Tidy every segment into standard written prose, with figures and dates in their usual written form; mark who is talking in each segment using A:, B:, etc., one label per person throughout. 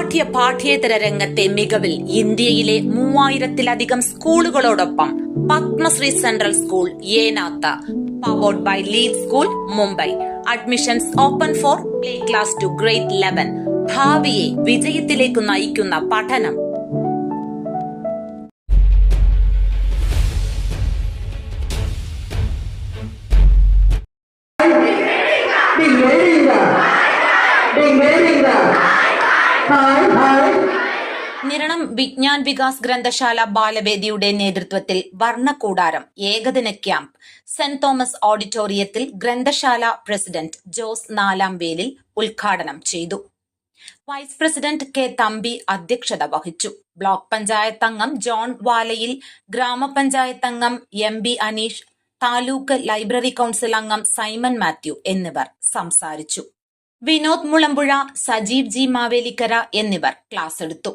A: ബഹുപാഠ്യ പാഠ്യേതര രംഗത്തെ മികവിൽ ഇന്ത്യയിലെ 3000-ലധികം സ്കൂളുകളോടൊപ്പം Padmashree central school Enath powered by lead school Mumbai. Admissions open for play class to grade 11. ഭാവിയെ വിജയത്തിലേക്ക് നയിക്കുന്ന പഠനം. നിരണം വിജ്ഞാൻ വികാസ് ഗ്രന്ഥശാല ബാലവേദിയുടെ നേതൃത്വത്തിൽ വർണ്ണക്കൂടാരം ഏകദിന ക്യാമ്പ് സെന്റ് തോമസ് ഓഡിറ്റോറിയത്തിൽ ഗ്രന്ഥശാല പ്രസിഡന്റ് ജോസ് നാലാംവേലിൽ ഉദ്ഘാടനം ചെയ്തു. വൈസ് പ്രസിഡന്റ് കെ തമ്പി അധ്യക്ഷത വഹിച്ചു. ബ്ലോക്ക് പഞ്ചായത്ത് അംഗം ജോൺ വാലയിൽ, ഗ്രാമപഞ്ചായത്ത് അംഗം MB Aneesh, taluk library council അംഗം സൈമൺ മാത്യു എന്നിവർ സംസാരിച്ചു. വിനോദ് മുളമ്പുഴ, സജീവ് ജി മാവേലിക്കര എന്നിവർ ക്ലാസ് എടുത്തു.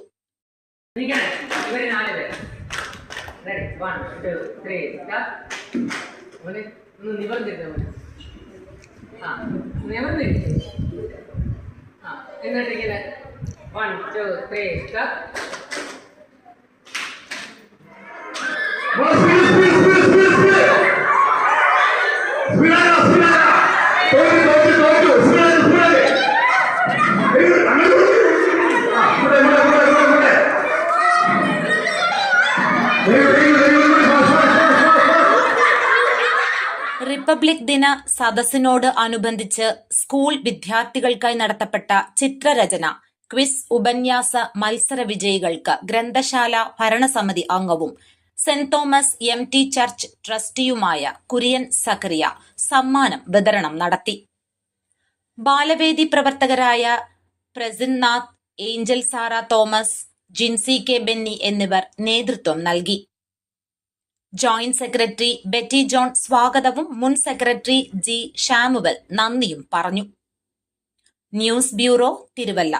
A: റിപ്പബ്ലിക് ദിന സദസ്സിനോട് അനുബന്ധിച്ച് സ്കൂൾ വിദ്യാർത്ഥികൾക്കായി നടത്തപ്പെട്ട ചിത്രരചന ക്വിസ് ഉപന്യാസ മത്സര വിജയികൾക്ക് ഗ്രന്ഥശാല ഭരണസമിതി അംഗവും സെന്റ് തോമസ് MT ചർച്ച് ട്രസ്റ്റിയുമായ കുര്യൻ സക്കറിയ സമ്മാനം വിതരണം നടത്തി. ബാലവേദി പ്രവർത്തകരായ Prasinnath, Angel Sara Thomas, Jincy K Benny എന്നിവർ നേതൃത്വം നൽകി. ജോയിന്റ് സെക്രട്ടറി ബെറ്റി ജോൺ സ്വാഗതവും മുൻ സെക്രട്ടറി G ഷാമുവൽ നന്ദിയും പറഞ്ഞു. News bureau, Thiruvalla.